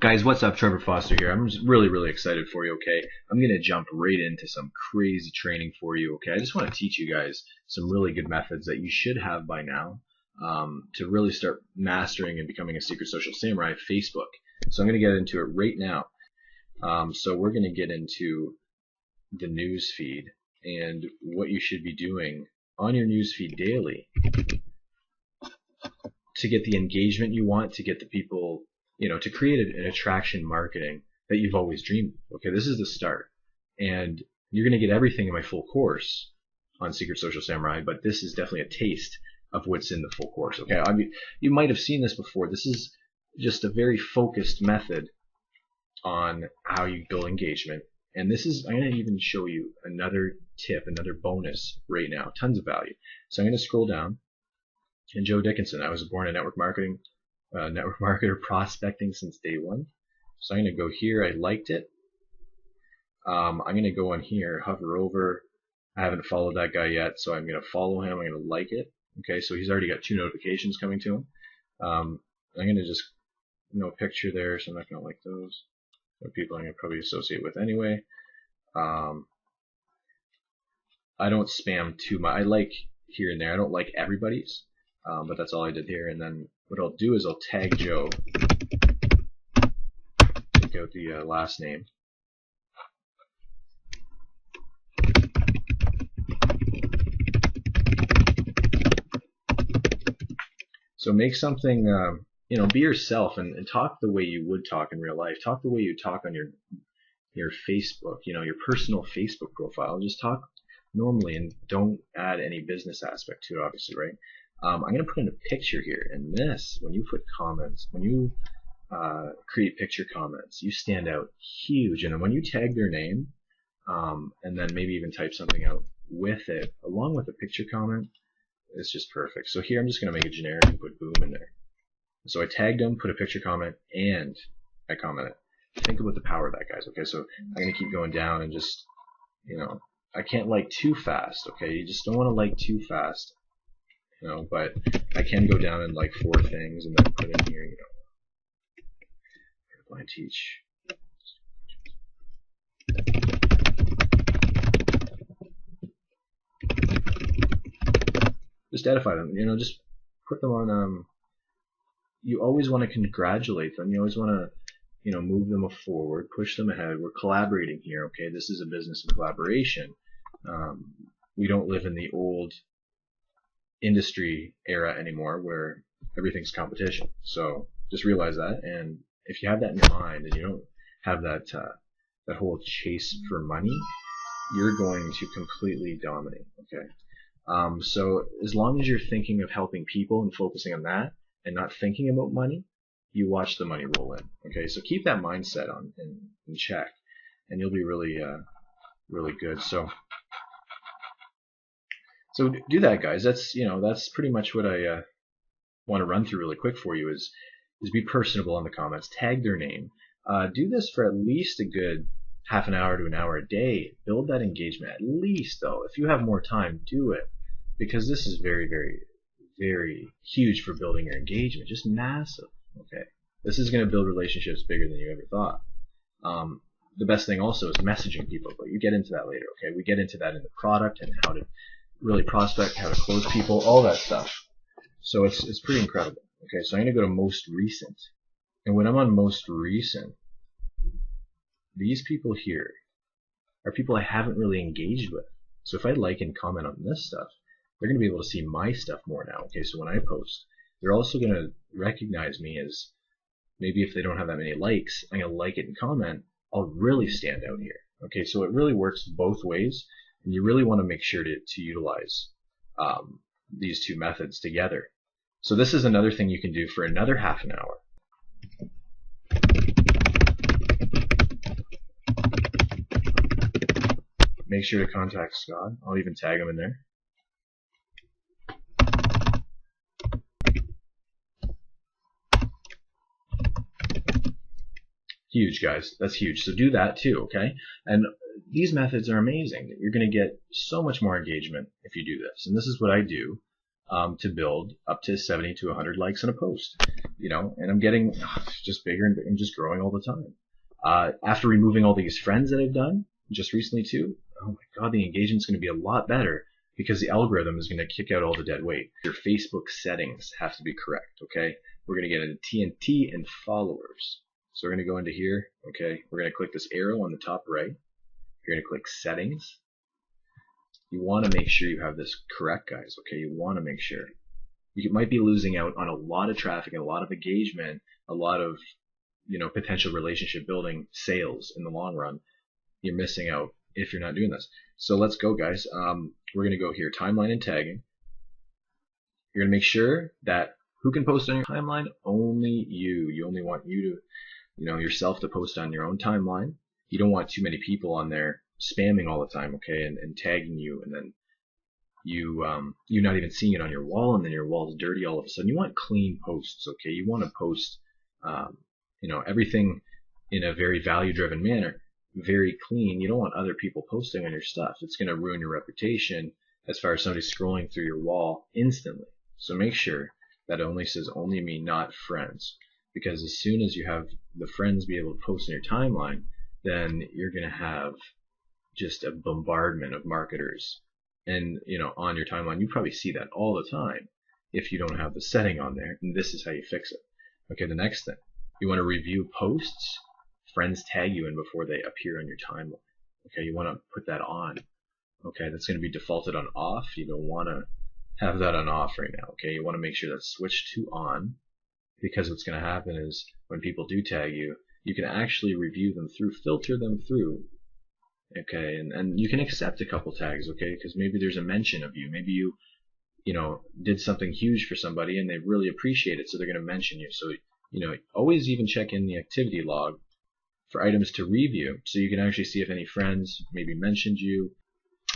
Guys, what's up? Trevor Foster here. I'm just really excited for you, okay? I'm going to jump right into some crazy training for you, okay? I just want to teach you guys some really good methods that you should have by now to really start mastering and becoming a Secret Social Samurai Facebook. So I'm going to get into it right now. So we're going to get into the news feed and what you should be doing on your news feed daily to get the engagement you want, to get the people, to create an attraction marketing that you've always dreamed of. Okay, this is the start. And you're going to get everything in my full course on Secret Social Samurai, but this is definitely a taste of what's in the full course. Okay, I mean, you might have seen this before. This is just a very focused method on how you build engagement. And this is, I'm going to even show you another tip, another bonus right now. Tons of value. So I'm going to scroll down. And Joe Dickinson, I was born in network marketer prospecting since day one. So I'm going to go here. I liked it. I'm going to go on here, hover over. I haven't followed that guy yet, so I'm going to follow him. I'm going to like it. Okay, so he's already got 2 notifications coming to him. I'm going to just, no picture there, so I'm not going to like those. They're people I'm going to probably associate with anyway. I don't spam too much. I like here and there. I don't like everybody's. But that's all I did here. And then what I'll do is I'll tag Joe, take out the last name. So make something, be yourself and talk the way you would talk in real life. Talk the way you talk on your Facebook, your personal Facebook profile. Just talk normally and don't add any business aspect to it, obviously, right? I'm going to put in a picture here, and this, when you put comments, when you create picture comments, you stand out huge. And then when you tag their name, and then maybe even type something out with it, along with a picture comment, it's just perfect. So here I'm just going to make it generic and put boom in there. So I tagged them, put a picture comment, and I commented. Think about the power of that, guys. Okay, so I'm going to keep going down and just, I can't like too fast. Okay, you just don't want to like too fast. But I can go down and like 4 things and then put in here, blind teach. Just edify them, just put them on, you always want to congratulate them. You always want to, move them forward, push them ahead. We're collaborating here, okay? This is a business of collaboration. We don't live in the old industry era anymore where everything's competition. So just realize that, and if you have that in your mind and you don't have that that whole chase for money, you're going to completely dominate. Okay, so as long as you're thinking of helping people and focusing on that and not thinking about money, you watch the money roll in. Okay, so keep that mindset on in check, and you'll be really good. So do that, guys. That's that's pretty much what I want to run through really quick for you. Is be personable in the comments, tag their name. Do this for at least a good half an hour to an hour a day. Build that engagement. At least, though, if you have more time, do it, because this is very huge for building your engagement. Just massive. Okay, this is going to build relationships bigger than you ever thought. The best thing also is messaging people, but you get into that later. Okay, we get into that in the product and how to really prospect, how to close people, all that stuff. So it's pretty incredible. Okay, so I'm going to go to most recent. And when I'm on most recent, these people here are people I haven't really engaged with. So if I like and comment on this stuff, they're going to be able to see my stuff more now. Okay, so when I post, they're also going to recognize me as, maybe if they don't have that many likes, I'm going to like it and comment, I'll really stand out here. Okay, so it really works both ways. And you really want to make sure to utilize these 2 methods together. So this is another thing you can do for another half an hour. Make sure to contact Scott. I'll even tag him in there. Huge, guys. That's huge. So do that too, okay? And these methods are amazing. You're going to get so much more engagement if you do this. And this is what I do to build up to 70 to 100 likes in a post. and I'm getting just bigger and just growing all the time. After removing all these friends that I've done just recently too, oh my God, the engagement's going to be a lot better because the algorithm is going to kick out all the dead weight. Your Facebook settings have to be correct, okay? We're going to get into TNT and followers. So we're going to go into here, okay? We're going to click this arrow on the top right. You're going to click settings. You want to make sure you have this correct, guys, okay? You want to make sure. You might be losing out on a lot of traffic and a lot of engagement, a lot of potential relationship building sales in the long run. You're missing out if you're not doing this. So let's go, guys. We're going to go here, timeline and tagging. You're going to make sure that who can post on your timeline? Only you. You only want you to, yourself to post on your own timeline. You don't want too many people on there spamming all the time, okay, and tagging you, and then you're not even seeing it on your wall, and then your wall's dirty all of a sudden. You want clean posts, okay? You want to post, everything in a very value-driven manner, very clean. You don't want other people posting on your stuff. It's going to ruin your reputation as far as somebody scrolling through your wall instantly. So make sure that it only says only me, not friends, because as soon as you have the friends be able to post in your timeline, then you're going to have just a bombardment of marketers. And on your timeline, you probably see that all the time if you don't have the setting on there. And this is how you fix it. Okay, the next thing, you want to review posts. Friends tag you in before they appear on your timeline. Okay, you want to put that on. Okay, that's going to be defaulted on off. You don't want to have that on off right now. Okay, you want to make sure that's switched to on, because what's going to happen is when people do tag you, you can actually review them through, filter them through. Okay, and you can accept a couple tags, okay, because maybe there's a mention of you. Maybe you did something huge for somebody and they really appreciate it, so they're going to mention you. So, always even check in the activity log for items to review, so you can actually see if any friends maybe mentioned you.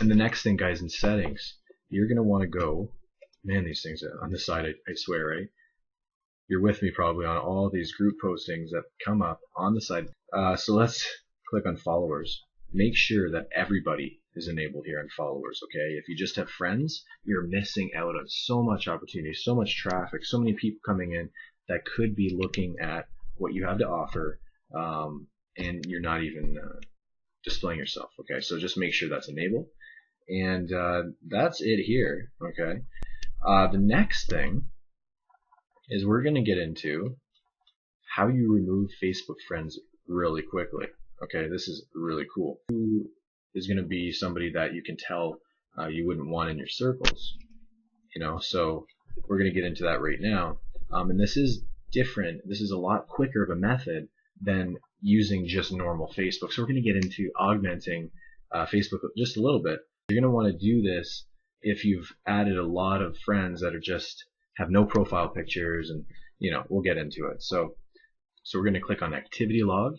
And the next thing, guys, in settings, you're going to want to go, man, these things on the side, I swear, right? You're with me probably on all these group postings that come up on the side. So let's click on followers. Make sure that everybody is enabled here on followers, okay? If you just have friends, you're missing out on so much opportunity, so much traffic, so many people coming in that could be looking at what you have to offer, and you're not even displaying yourself, okay? So just make sure that's enabled. And that's it here, okay? The next thing is we're going to get into how you remove Facebook friends really quickly. Okay, this is really cool. Who is going to be somebody that you can tell you wouldn't want in your circles? So we're going to get into that right now. And this is different. This is a lot quicker of a method than using just normal Facebook. So we're going to get into augmenting Facebook just a little bit. You're going to want to do this if you've added a lot of friends that are just have no profile pictures, and we'll get into it. So we're going to click on activity log.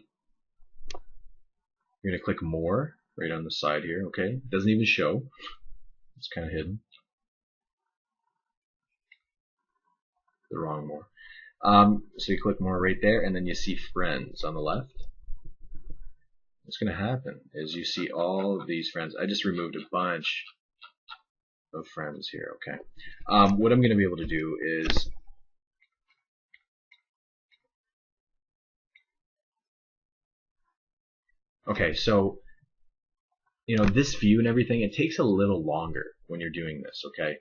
You're going to click more right on the side here, okay? It doesn't even show. It's kind of hidden. The wrong more. So you click more right there, and then you see friends on the left. What's going to happen is you see all of these friends. I just removed a bunch of friends here, okay? What I'm going to be able to do is okay, so this view and everything, it takes a little longer when you're doing this, okay?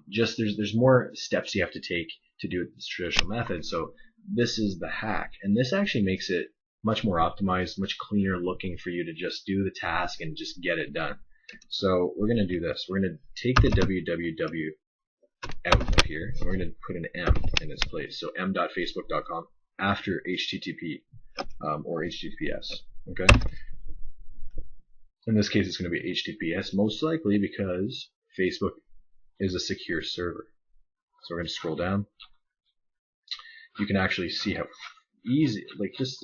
Just there's more steps you have to take to do it this traditional method. So this is the hack, and this actually makes it much more optimized, much cleaner looking for you to just do the task and just get it done. So we're going to do this. We're going to take the www out of here, and we're going to put an M in its place. So m.facebook.com after HTTP or HTTPS. Okay. In this case, it's going to be HTTPS, most likely because Facebook is a secure server. So we're going to scroll down. You can actually see how easy, like just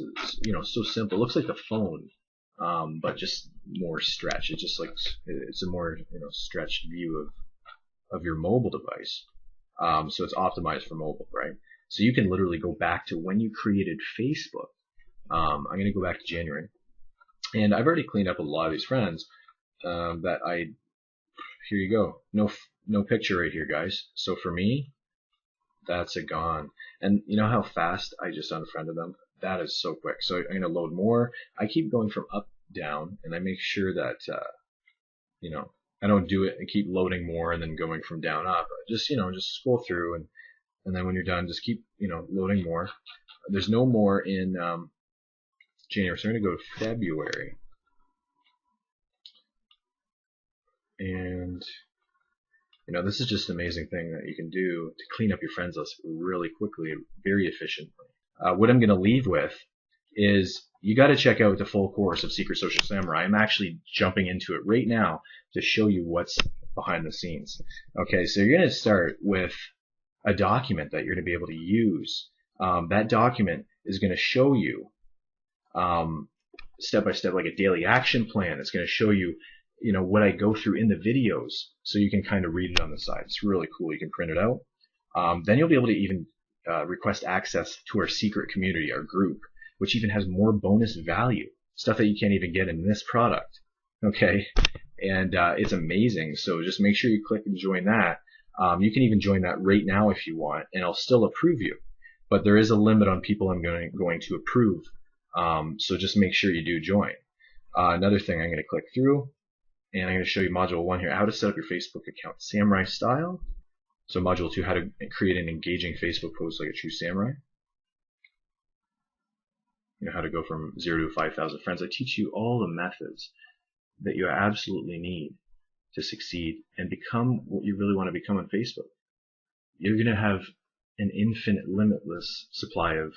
so simple. It looks like the phone, but just more stretched. It's just like it's a more stretched view of your mobile device. So it's optimized for mobile, right? So you can literally go back to when you created Facebook. I'm going to go back to January, and I've already cleaned up a lot of these friends that here you go. No picture right here, guys. So for me, That's a gone. And you know how fast I just unfriended them? That is so quick. So I'm going to load more. I keep going from up down, and I make sure that you know, I don't do it and keep loading more and then going from down up. Just, just scroll through, and then when you're done, just keep, loading more. There's no more in January, so I'm going to go to February. And this is just an amazing thing that you can do to clean up your friends list really quickly, very efficiently. What I'm going to leave with is you got to check out the full course of Secret Social Samurai. I'm actually jumping into it right now to show you what's behind the scenes. Okay, so you're going to start with a document that you're going to be able to use. That document is going to show you step by step, like a daily action plan. It's going to show you, what I go through in the videos, so you can kind of read it on the side. It's really cool. You can print it out. Then you'll be able to even request access to our secret community, our group, which even has more bonus value, stuff that you can't even get in this product. Okay, and it's amazing. So just make sure you click and join that. You can even join that right now if you want, and I'll still approve you. But there is a limit on people I'm going to approve. So just make sure you do join. Another thing, I'm going to click through, and I'm going to show you Module 1 here, how to set up your Facebook account samurai style. So Module 2, how to create an engaging Facebook post like a true samurai. How to go from 0 to 5,000 friends. I teach you all the methods that you absolutely need to succeed and become what you really want to become on Facebook. You're going to have an infinite, limitless supply of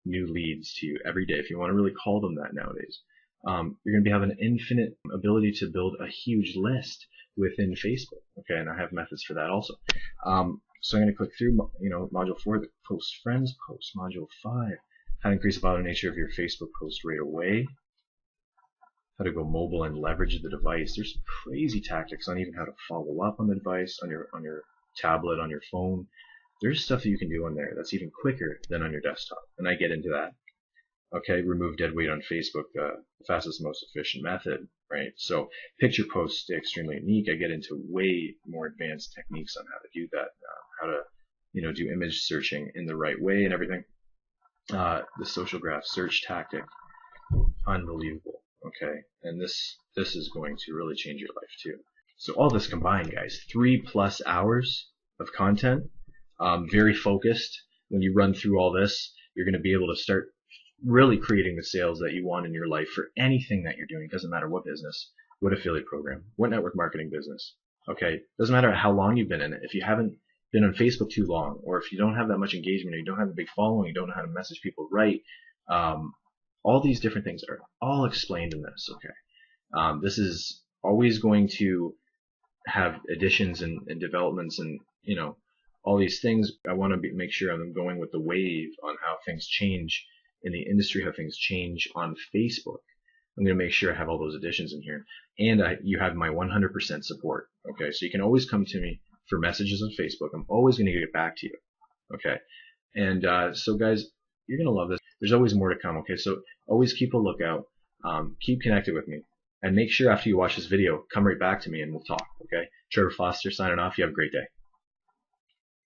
new leads to you every day, if you want to really call them that nowadays. You're going to have an infinite ability to build a huge list within Facebook. Okay, and I have methods for that also. So I'm going to click through, Module 4, the Post Friends post. Module 5, how to increase the auto nature of your Facebook post right away. How to go mobile and leverage the device. There's some crazy tactics on even how to follow up on the device, on your tablet, on your phone. There's stuff that you can do on there that's even quicker than on your desktop, and I get into that. Okay, remove dead weight on Facebook, the fastest, most efficient method, right? So picture posts stay extremely unique. I get into way more advanced techniques on how to do that, how to, do image searching in the right way and everything. The social graph search tactic, unbelievable. Okay, and this is going to really change your life too. So all this combined, guys, 3+ hours of content, very focused. When you run through all this, you're going to be able to start really creating the sales that you want in your life for anything that you're doing. Doesn't matter what business, what affiliate program, what network marketing business. Okay, doesn't matter how long you've been in it. If you haven't been on Facebook too long, or if you don't have that much engagement, or you don't have a big following, you don't know how to message people right, all these different things are all explained in this. Okay, this is always going to have additions and developments, and all these things. I want to make sure I'm going with the wave on how things change in the industry, how things change on Facebook. I'm going to make sure I have all those additions in here, and you have my 100% support. Okay, so you can always come to me for messages on Facebook. I'm always going to get back to you. Okay, and so guys, you're going to love this. There's always more to come. Okay, so always keep a lookout. Keep connected with me, and make sure after you watch this video, come right back to me and we'll talk. Okay, Trevor Foster signing off. You have a great day.